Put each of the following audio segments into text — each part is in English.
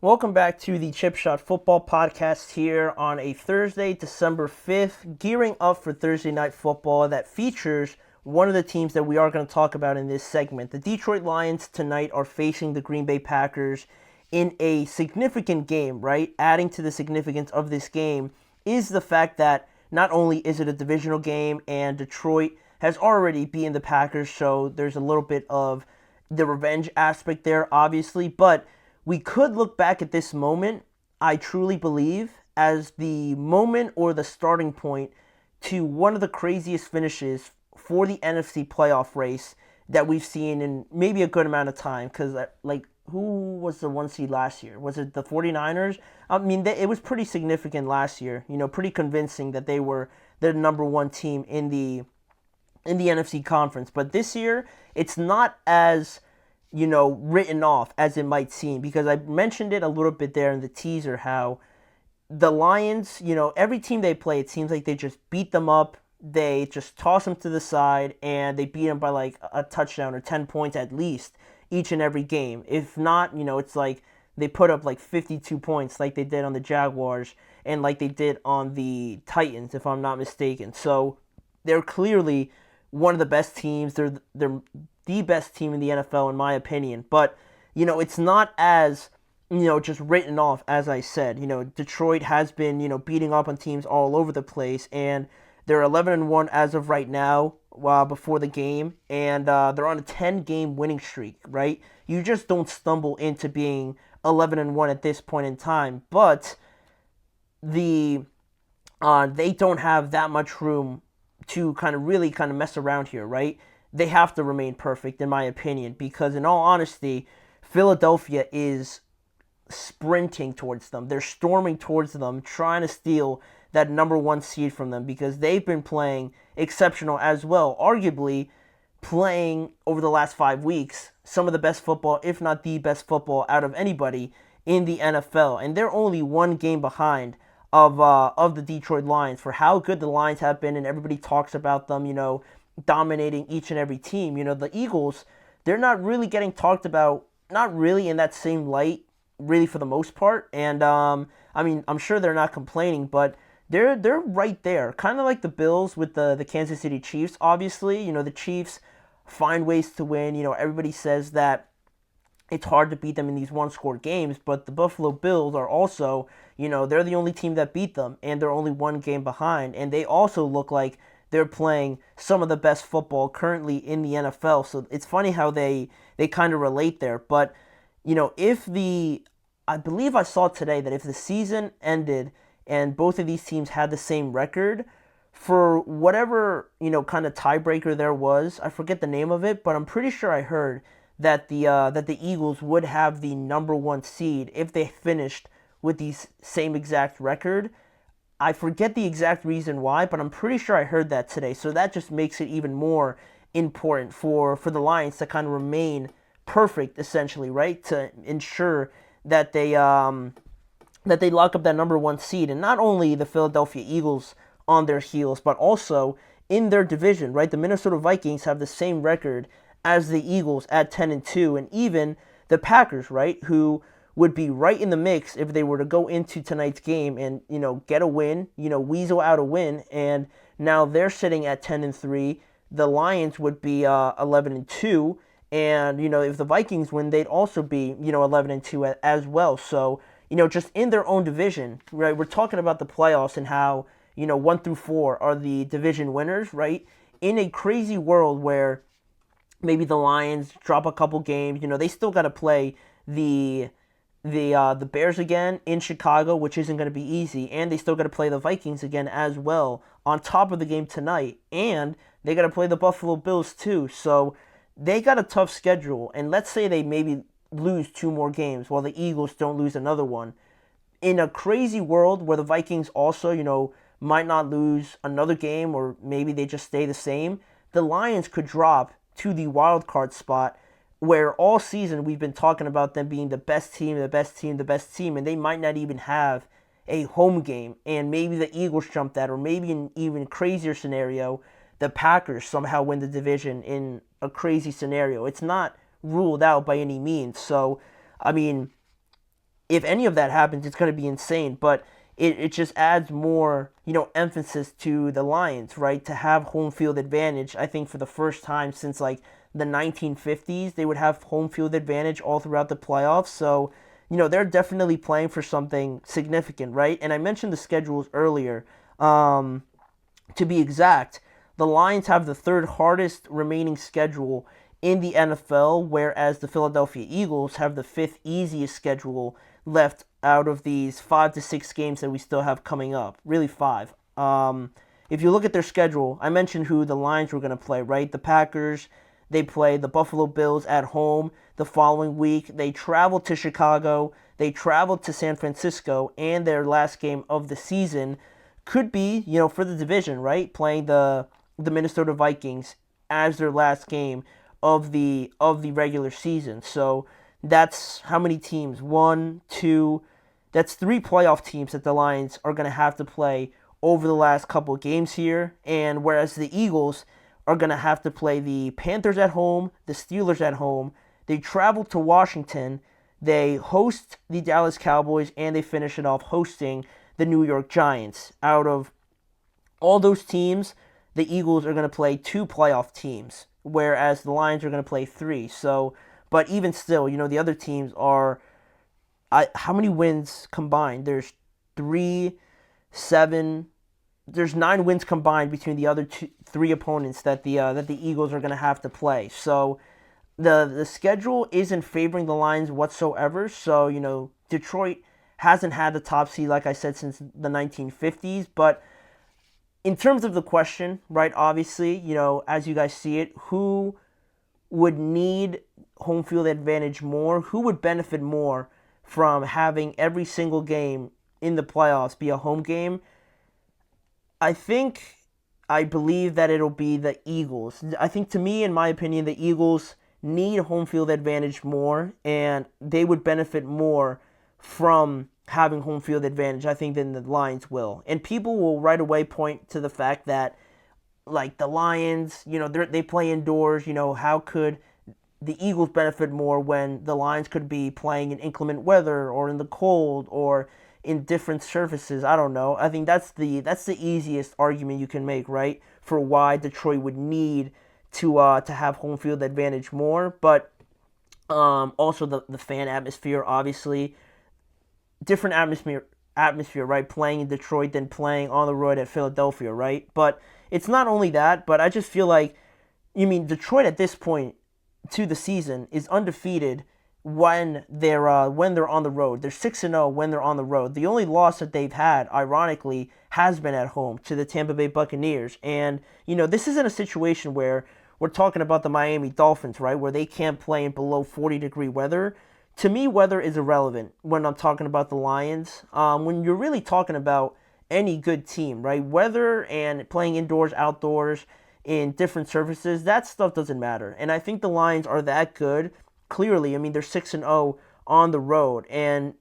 Welcome back to the Chip Shot Football Podcast here on a Thursday, December 5th, gearing up for Thursday Night Football that features one of the teams that we are going to talk about in this segment. The Detroit Lions tonight are facing the Green Bay Packers in a significant game, right? Adding to the significance of this game is the fact that not only is it a divisional game and Detroit has already beaten the Packers, so there's a little bit of the revenge aspect there, obviously, but we could look back at this moment, I truly believe, as the moment or the starting point to one of the craziest finishes for the NFC playoff race that we've seen in maybe a good amount of time. Because, who was the one seed last year? Was it the 49ers? I mean, it was pretty significant last year. Pretty convincing that they were the number one team in the NFC conference. But this year, it's not as written off as it might seem, because I mentioned it a little bit there in the teaser how the Lions, every team they play, it seems like they just beat them up, they just toss them to the side, and they beat them by like a touchdown or 10 points at least each and every game. If not, it's like they put up like 52 points like they did on the Jaguars and like they did on the Titans, if I'm not mistaken. So they're clearly one of the best teams. They're the best team in the NFL in my opinion. But, it's not as, just written off as I said. Detroit has been, beating up on teams all over the place, and they're 11-1 as of right now, before the game, and they're on a 10-game winning streak, right? You just don't stumble into being 11-1 at this point in time, but they don't have that much room to really mess around here, right? They have to remain perfect, in my opinion, because in all honesty, Philadelphia is sprinting towards them. They're storming towards them, trying to steal that number one seed from them, because they've been playing exceptional as well. Arguably, playing over the last 5 weeks, some of the best football, if not the best football out of anybody in the NFL. And they're only one game behind of the Detroit Lions for how good the Lions have been, and everybody talks about them, dominating each and every team. The Eagles, they're not really getting talked about, not really in that same light, really for the most part. And I'm sure they're not complaining, but they're right there, kind of like the Bills with the Kansas City Chiefs. Obviously, the Chiefs find ways to win. Everybody says that it's hard to beat them in these one-score games, but the Buffalo Bills are also, they're the only team that beat them, and they're only one game behind, and they also look like they're playing some of the best football currently in the NFL. So it's funny how they kind of relate there. But, I believe I saw today that if the season ended and both of these teams had the same record, for whatever, kind of tiebreaker there was, I forget the name of it, but I'm pretty sure I heard that the Eagles would have the number one seed if they finished with the same exact record. I forget the exact reason why, but I'm pretty sure I heard that today. So that just makes it even more important for the Lions to kind of remain perfect, essentially, right? To ensure that they lock up that number one seed, and not only the Philadelphia Eagles on their heels, but also in their division, right? The Minnesota Vikings have the same record as the Eagles at 10-2, and even the Packers, right, who would be right in the mix if they were to go into tonight's game and, get a win, weasel out a win, and now they're sitting at 10-3. The Lions would be 11-2, and, if the Vikings win, they'd also be, 11-2 as well. So, just in their own division, right, we're talking about the playoffs and how, 1 through 4 are the division winners, right? In a crazy world where maybe the Lions drop a couple games, they still got to play the Bears again in Chicago, which isn't going to be easy, and they still got to play the Vikings again as well on top of the game tonight, and they got to play the Buffalo Bills too. So they got a tough schedule, and let's say they maybe lose 2 more games while the Eagles don't lose another one. In a crazy world where the Vikings also, might not lose another game, or maybe they just stay the same, the Lions could drop to the wild card spot, where all season we've been talking about them being the best team, and they might not even have a home game. And maybe the Eagles jump that, or maybe an even crazier scenario, the Packers somehow win the division in a crazy scenario. It's not ruled out by any means. So, I mean, if any of that happens, it's going to be insane. But it just adds more, emphasis to the Lions, right? To have home field advantage. I think for the first time since like the 1950s, they would have home field advantage all throughout the playoffs. So, they're definitely playing for something significant, right? And I mentioned the schedules earlier. To be exact, the Lions have the third hardest remaining schedule in the NFL, whereas the Philadelphia Eagles have the fifth easiest schedule left out of these 5 to 6 games that we still have coming up. Really, five. If you look at their schedule, I mentioned who the Lions were going to play, right? The Packers, they play the Buffalo Bills at home the following week. They travel to Chicago, they travel to San Francisco, and their last game of the season could be, for the division, right? Playing the Minnesota Vikings as their last game of the regular season. So that's how many teams? One, two. That's 3 playoff teams that the Lions are going to have to play over the last couple of games here. And whereas the Eagles are going to have to play the Panthers at home, the Steelers at home, they travel to Washington, they host the Dallas Cowboys, and they finish it off hosting the New York Giants. Out of all those teams, the Eagles are going to play 2 playoff teams, whereas the Lions are going to play 3. So, but even still, the other teams are, how many wins combined? There's 3, 7. There's 9 wins combined between the other 3 opponents that the Eagles are going to have to play. So the schedule isn't favoring the Lions whatsoever. So Detroit hasn't had the top seed, like I said, since the 1950s. But in terms of the question, right? Obviously, as you guys see it, who would need home field advantage more? Who would benefit more from having every single game in the playoffs be a home game? I believe that it'll be the Eagles. I think, to me, in my opinion, the Eagles need home field advantage more, and they would benefit more from having home field advantage, I think, than the Lions will. And people will right away point to the fact that, like, the Lions, they play indoors. How could the Eagles benefit more when the Lions could be playing in inclement weather or in the cold or in different surfaces? I don't know. I think that's the easiest argument you can make, right, for why Detroit would need to have home field advantage more. But also the fan atmosphere, obviously, different atmosphere, right, playing in Detroit than playing on the road at Philadelphia, right? But it's not only that, but I just feel like, Detroit at this point to the season is undefeated when they're on the road. They're 6-0 when they're on the road. The only loss that they've had, ironically, has been at home to the Tampa Bay Buccaneers. And this isn't a situation where we're talking about the Miami Dolphins, right, where they can't play in below 40-degree weather. To me, weather is irrelevant when I'm talking about the Lions. When you're really talking about any good team, right, weather and playing indoors, outdoors, in different surfaces, that stuff doesn't matter. And I think the Lions are that good. Clearly, they're 6-0 on the road. And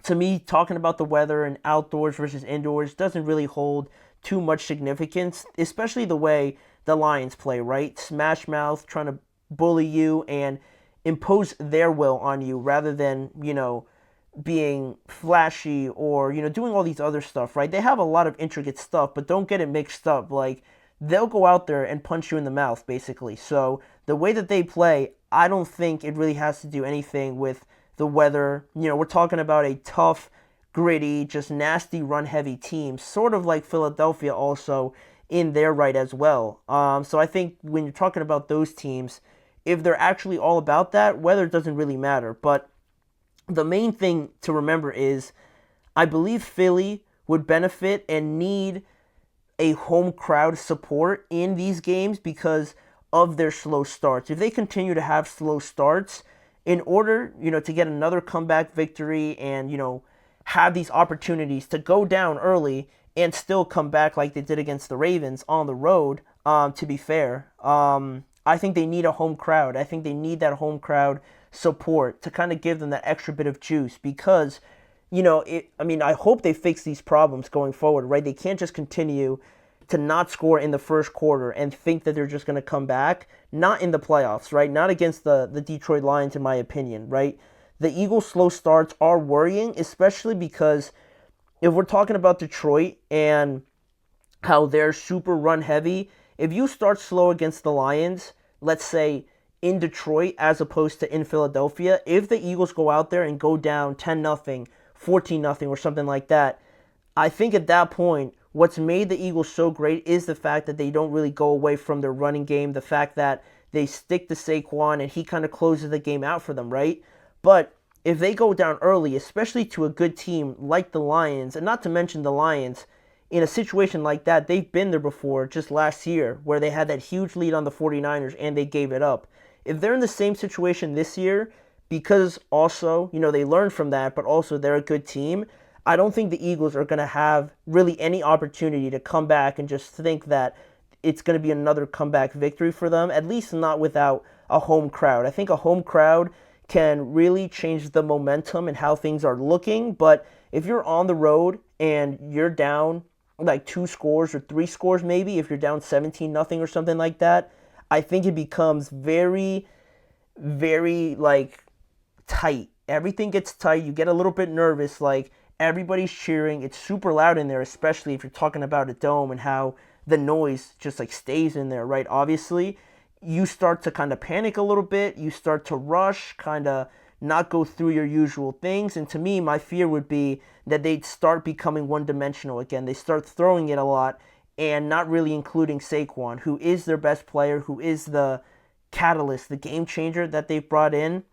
to me, talking about the weather and outdoors versus indoors doesn't really hold too much significance, especially the way the Lions play, right? Smash mouth, trying to bully you and impose their will on you rather than, being flashy or, doing all these other stuff, right? They have a lot of intricate stuff, but don't get it mixed up. Like, they'll go out there and punch you in the mouth, basically. So the way that they play, I don't think it really has to do anything with the weather. We're talking about a tough, gritty, just nasty, run-heavy team, sort of like Philadelphia also in their right as well. So I think when you're talking about those teams, if they're actually all about that, weather doesn't really matter. But the main thing to remember is I believe Philly would benefit and need a home crowd support in these games because of their slow starts. If they continue to have slow starts, in order, to get another comeback victory and, have these opportunities to go down early and still come back like they did against the Ravens on the road, to be fair, I think they need a home crowd. I think they need that home crowd support to kind of give them that extra bit of juice because, I hope they fix these problems going forward, right? They can't just continue to not score in the first quarter and think that they're just going to come back. Not in the playoffs, right? Not against the Detroit Lions, in my opinion, right? the Eagles' slow starts are worrying, especially because if we're talking about Detroit and how they're super run heavy, if you start slow against the Lions, let's say in Detroit as opposed to in Philadelphia, if the Eagles go out there and go down 10-0, 14-0 or something like that, I think at that point, what's made the Eagles so great is the fact that they don't really go away from their running game, the fact that they stick to Saquon and he kind of closes the game out for them, right? But if they go down early, especially to a good team like the Lions, and not to mention the Lions, in a situation like that, they've been there before just last year where they had that huge lead on the 49ers and they gave it up. If they're in the same situation this year, because also, they learned from that, but also they're a good team, I don't think the Eagles are going to have really any opportunity to come back and just think that it's going to be another comeback victory for them, at least not without a home crowd. I think a home crowd can really change the momentum and how things are looking, but if you're on the road and you're down like 2 scores or 3 scores maybe, if you're down 17-0 or something like that, I think it becomes very, very tight. Everything gets tight. You get a little bit nervous. Everybody's cheering. It's super loud in there, especially if you're talking about a dome and how the noise just stays in there, right? Obviously, you start to kind of panic a little bit. You start to rush, kind of not go through your usual things. And to me, my fear would be that they'd start becoming one-dimensional again. They start throwing it a lot and not really including Saquon, who is their best player, who is the catalyst, the game changer that they've brought in.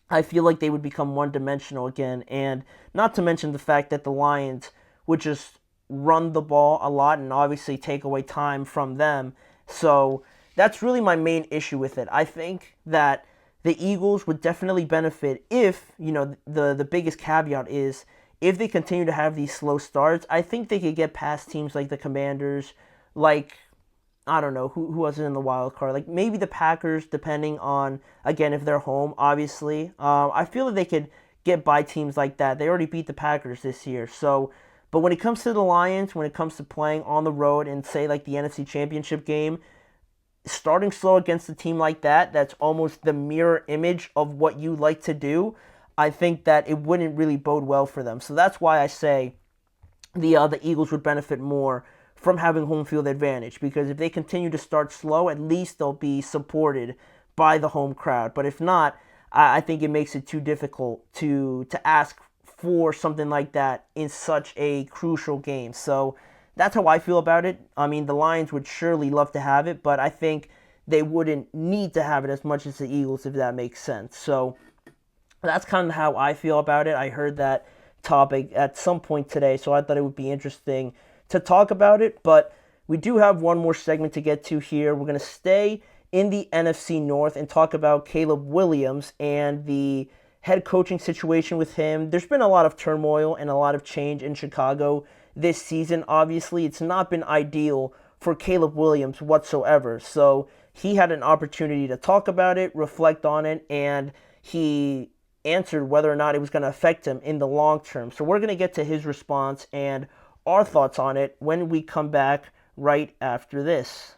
I feel like they would become one-dimensional again. And not to mention the fact that the Lions would just run the ball a lot and obviously take away time from them. So that's really my main issue with it. I think that the Eagles would definitely benefit if, the biggest caveat is if they continue to have these slow starts. I think they could get past teams like the Commanders, I don't know, who was in the wild card, maybe the Packers, depending on, again, if they're home, obviously. I feel that they could get by teams like that. They already beat the Packers this year. So, but when it comes to the Lions, when it comes to playing on the road and say the NFC Championship game, starting slow against a team like that, that's almost the mirror image of what you like to do, I think that it wouldn't really bode well for them. So that's why I say the Eagles would benefit more from having home field advantage, because if they continue to start slow, at least they'll be supported by the home crowd. But if not, I think it makes it too difficult to ask for something like that in such a crucial game. So that's how I feel about it. I mean, the Lions would surely love to have it, but I think they wouldn't need to have it as much as the Eagles, if that makes sense. So that's kind of how I feel about it. I heard that topic at some point today, so I thought it would be interesting to talk about it. But we do have one more segment to get to here. We're going to stay in the NFC North and talk about Caleb Williams and the head coaching situation with him. There's been a lot of turmoil and a lot of change in Chicago this season. Obviously, it's not been ideal for Caleb Williams whatsoever. So he had an opportunity to talk about it, reflect on it, and he answered whether or not it was going to affect him in the long term. So we're going to get to his response and our thoughts on it when we come back right after this.